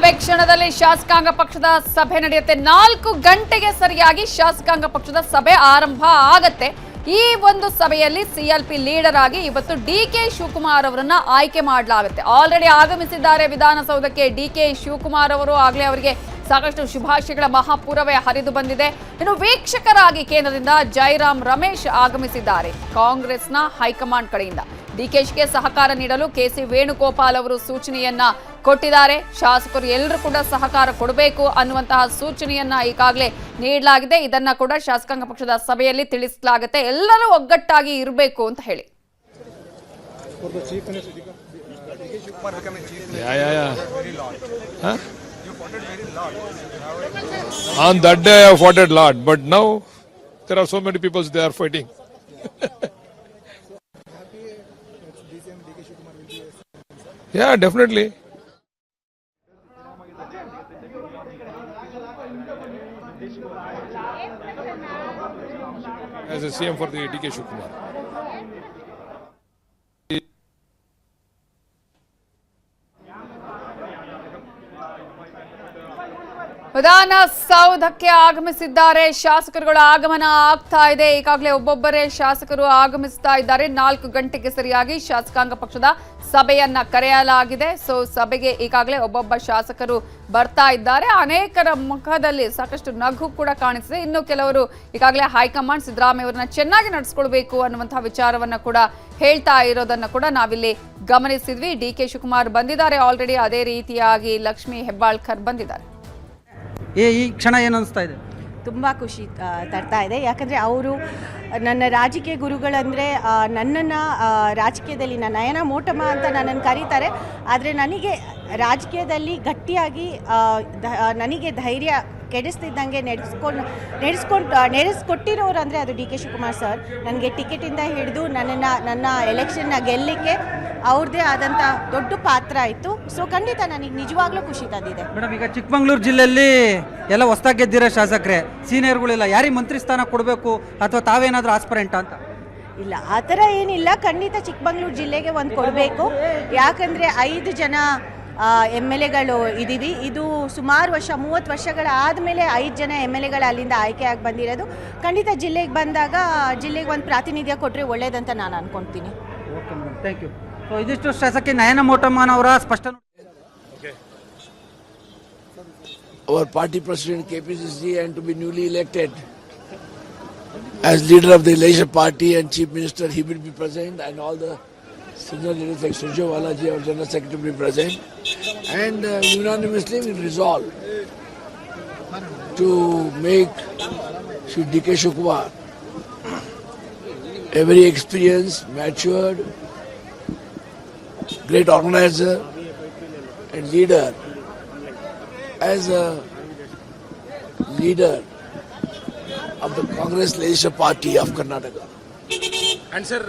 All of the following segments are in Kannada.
ಕೆಲವೇ ಕ್ಷಣದಲ್ಲಿ ಶಾಸಕಾಂಗ ಪಕ್ಷದ ಸಭೆ ನಡೆಯುತ್ತೆ. 4 ಗಂಟೆಗೆ ಸರಿಯಾಗಿ ಶಾಸಕಾಂಗ ಪಕ್ಷದ ಸಭೆ ಆರಂಭ ಆಗತ್ತೆ. ಈ ಒಂದು ಸಭೆಯಲ್ಲಿ ಸಿಎಲ್ಪಿ ಲೀಡರ್ ಆಗಿ ಇವತ್ತು ಡಿಕೆ ಶಿವಕುಮಾರ್ ಅವರನ್ನ ಆಯ್ಕೆ ಮಾಡಲಾಗುತ್ತೆ. ಆಲ್ರೆಡಿ ಆಗಮಿಸಿದ್ದಾರೆ ವಿಧಾನಸೌಧಕ್ಕೆ ಡಿಕೆ ಶಿವಕುಮಾರ್ ಅವರು. ಆಗಲೇ ಅವರಿಗೆ ಸಾಕಷ್ಟು ಶುಭಾಶಯಗಳ ಮಹಾಪೂರವೇ ಹರಿದು ಬಂದಿದೆ. ಇನ್ನು ವೀಕ್ಷಕರಾಗಿ ಕೇಂದ್ರದಿಂದ ಜೈರಾಮ್ ರಮೇಶ್ ಆಗಮಿಸಿದ್ದಾರೆ. ಕಾಂಗ್ರೆಸ್ನ ಹೈಕಮಾಂಡ್ ಕಡೆಯಿಂದ ಡಿಕೆಶಿಗೆ ಸಹಕಾರ ನೀಡಲು ಕೆಸಿ ವೇಣುಗೋಪಾಲ್ ಅವರು ಸೂಚನೆಯನ್ನ ಕೊಟ್ಟಿದ್ದಾರೆ. ಶಾಸಕರು ಎಲ್ಲರೂ ಕೂಡ ಸಹಕಾರ ಕೊಡಬೇಕು ಅನ್ನುವಂತಹ ಸೂಚನೆಯನ್ನ ಈಗಾಗಲೇ ನೀಡಲಾಗಿದೆ. ಇದನ್ನ ಕೂಡ ಶಾಸಕಾಂಗ ಪಕ್ಷದ ಸಭೆಯಲ್ಲಿ ತಿಳಿಸಲಾಗುತ್ತೆ. ಎಲ್ಲರೂ ಒಗ್ಗಟ್ಟಾಗಿ ಇರಬೇಕು ಅಂತ ಹೇಳಿ. On that day I fought a lot, but now there are so many people they are fighting. Yeah, definitely. As a CM for the DK Shivakumar. ವಿಧಾನಸೌಧಕ್ಕೆ ಆಗಮಿಸಿದ್ದಾರೆ. ಶಾಸಕರುಗಳ ಆಗಮನ ಆಗ್ತಾ ಇದೆ. ಈಗಾಗಲೇ ಒಬ್ಬೊಬ್ಬರೇ ಶಾಸಕರು ಆಗಮಿಸ್ತಾ ಇದ್ದಾರೆ. 4 ಗಂಟೆಗೆ ಸರಿಯಾಗಿ ಶಾಸಕಾಂಗ ಪಕ್ಷದ ಸಭೆಯನ್ನ ಕರೆಯಲಾಗಿದೆ. ಸಭೆಗೆ ಈಗಾಗಲೇ ಒಬ್ಬೊಬ್ಬ ಶಾಸಕರು ಬರ್ತಾ ಇದ್ದಾರೆ. ಅನೇಕರ ಮುಖದಲ್ಲಿ ಸಾಕಷ್ಟು ನಗು ಕೂಡ ಕಾಣಿಸಿದೆ. ಇನ್ನು ಕೆಲವರು ಈಗಾಗಲೇ ಹೈಕಮಾಂಡ್ ಸಿದ್ದರಾಮಯ್ಯ ಅವರನ್ನ ಚೆನ್ನಾಗಿ ನಡೆಸ್ಕೊಳ್ಬೇಕು ಅನ್ನುವಂತಹ ವಿಚಾರವನ್ನ ಕೂಡ ಹೇಳ್ತಾ ಇರೋದನ್ನ ಕೂಡ ನಾವಿಲ್ಲಿ ಗಮನಿಸಿದ್ವಿ. ಡಿಕೆ ಶಿವಕುಮಾರ್ ಬಂದಿದ್ದಾರೆ ಆಲ್ರೆಡಿ. ಅದೇ ರೀತಿಯಾಗಿ ಲಕ್ಷ್ಮೀ ಹೆಬ್ಬಾಳ್ಕರ್ ಬಂದಿದ್ದಾರೆ. ಈ ಕ್ಷಣ ಏನು ಅನಿಸ್ತಾ ಇದೆ? ತುಂಬ ಖುಷಿ ತರ್ತಾ ಇದೆ. ಯಾಕಂದರೆ ಅವರು ನನ್ನ ರಾಜಕೀಯ ಗುರುಗಳಂದರೆ ನನ್ನನ್ನು ರಾಜಕೀಯದಲ್ಲಿ ನಯನ ಮೋಟಮ್ಮ ಅಂತ ನನ್ನನ್ನು ಕರೀತಾರೆ. ಆದರೆ ನನಗೆ ರಾಜಕೀಯದಲ್ಲಿ ಗಟ್ಟಿಯಾಗಿ ನನಗೆ ಧೈರ್ಯ ಕೆಡಿಸ್ತಿದ್ದಂಗೆ ನಡೆಸ್ಕೊಟ್ಟಿರೋರು ಅಂದರೆ ಅದು ಡಿ ಕೆ ಶಿವಕುಮಾರ್ ಸರ್. ನನಗೆ ಟಿಕೆಟಿಂದ ಹಿಡಿದು ನನ್ನ ಎಲೆಕ್ಷನ್ನ ಗೆಲ್ಲಲಿಕ್ಕೆ ಅವ್ರದ್ದೇ ಆದಂಥ ದೊಡ್ಡ ಪಾತ್ರ ಆಯಿತು. ಸೊ ಖಂಡಿತ ನನಗೆ ನಿಜವಾಗ್ಲೂ ಖುಷಿ ತಂದಿದೆ. ಮೇಡಮ್, ಈಗ ಚಿಕ್ಕಮಂಗ್ಳೂರು ಜಿಲ್ಲೆಯಲ್ಲಿ ಎಲ್ಲ ಹೊಸದಾಗಿ ಗೆದ್ದಿರೋ ಶಾಸಕರೇ, ಸೀನಿಯರ್ಗಳಿಲ್ಲ, ಯಾರಿಗೆ ಮಂತ್ರಿ ಸ್ಥಾನ ಕೊಡಬೇಕು ಅಥವಾ ತಾವೇನಾದರೂ ಆಸ್ಪರೆಂಟ್ ಅಂತ? ಇಲ್ಲ, ಆ ಥರ ಏನಿಲ್ಲ. ಖಂಡಿತ ಚಿಕ್ಕಮಂಗ್ಳೂರು ಜಿಲ್ಲೆಗೆ ಒಂದು ಕೊಡಬೇಕು. ಯಾಕಂದರೆ 5 ಜನ MLAಗಳು ಇದ್ದೀವಿ. ಇದು ಸುಮಾರು 30 ವರ್ಷಗಳ ಆದಮೇಲೆ 5 ಜನ MLAಗಳು ಅಲ್ಲಿಂದ ಆಯ್ಕೆಯಾಗಿ ಬಂದಿರೋದು. ಖಂಡಿತ ಜಿಲ್ಲೆಗೆ ಬಂದಾಗ ಜಿಲ್ಲೆಗೆ ಒಂದು ಪ್ರಾತಿನಿಧ್ಯ ಕೊಟ್ಟರೆ ಒಳ್ಳೇದಂತ ನಾನು ಅನ್ಕೊಳ್ತೀನಿ. Okay madam, thank you. So ಇದಿಷ್ಟು ಶಾಸಕಿ ನಯನ ಮೋಟಮ್ಮನ್ ಅವರ ಸ್ಪಷ್ಟ. Our party president KPCC and to be newly elected as leader of the leisure party and chief minister, he will be present, and all the senior leaders like Surjewala ji, our general secretary, will be present, and unanimously we resolve to make Shri DK Shivakumar a very experienced, matured, great organizer and leader, as a leader of the Congress Leisure Party of Karnataka. And sir,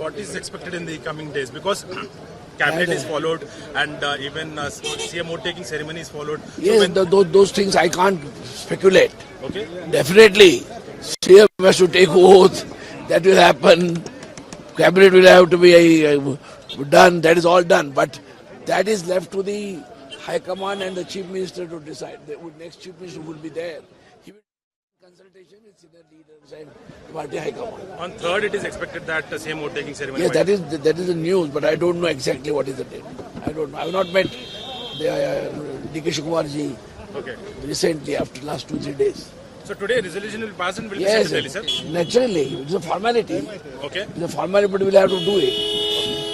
what is expected in the coming days? Because cabinet is followed and even CM vote taking ceremony is followed. Yes, so those things I can't speculate. Okay. Definitely, CM has to take oath. That will happen. Cabinet will have to be done. That is all done. But that is left to the High Command and the Chief Minister to decide. The next Chief Minister will be there. He will consultation with senior leaders and party High Command. On 3rd, it is expected that same vote taking ceremony. Yes, that is the news, but I don't know exactly what is the date. I don't know. I have not met the DK Shivakumar ji recently after last 2-3 days. So today resolution will pass and will be Yes, sent to Delhi, sir? naturally. It's a formality. Okay. It's a formality, but we'll have to do it.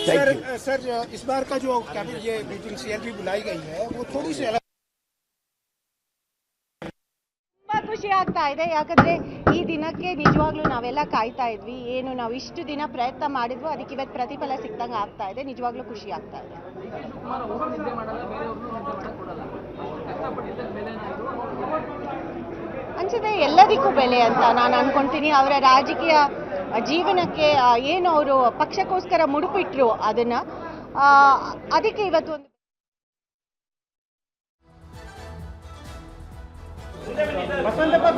Thank you. Sir, इस बार का जो कैबिनेट ये मीटिंग CLP बुलाई गई है वो थोड़ी सी अलग. ತುಂಬ ಖುಷಿ ಆಗ್ತಾ ಇದೆ. ಯಾಕಂದರೆ ಈ ದಿನಕ್ಕೆ ನಿಜವಾಗ್ಲೂ ನಾವೆಲ್ಲ ಕಾಯ್ತಾ ಇದ್ವಿ. ಏನು ನಾವು ಇಷ್ಟು ದಿನ ಪ್ರಯತ್ನ ಮಾಡಿದ್ವು, ಅದಕ್ಕೆ ಇವತ್ತು ಪ್ರತಿಫಲ ಸಿಕ್ದಂಗೆ ಆಗ್ತಾ ಇದೆ. ನಿಜವಾಗ್ಲೂ ಖುಷಿ ಆಗ್ತಾ ಇದೆ. ಅನ್ಸುತ್ತೆ ಎಲ್ಲದಕ್ಕೂ ಬೆಲೆ ಅಂತ ನಾನು ಅನ್ಕೊಂತೀನಿ. ಅವರ ರಾಜಕೀಯ ಜೀವನಕ್ಕೆ ಏನು ಅವರು ಪಕ್ಷಕ್ಕೋಸ್ಕರ ಮುಡುಪಿಟ್ರು ಅದಕ್ಕೆ ಇವತ್ತು ಒಂದು ಬಸವಂತಪ್ಪ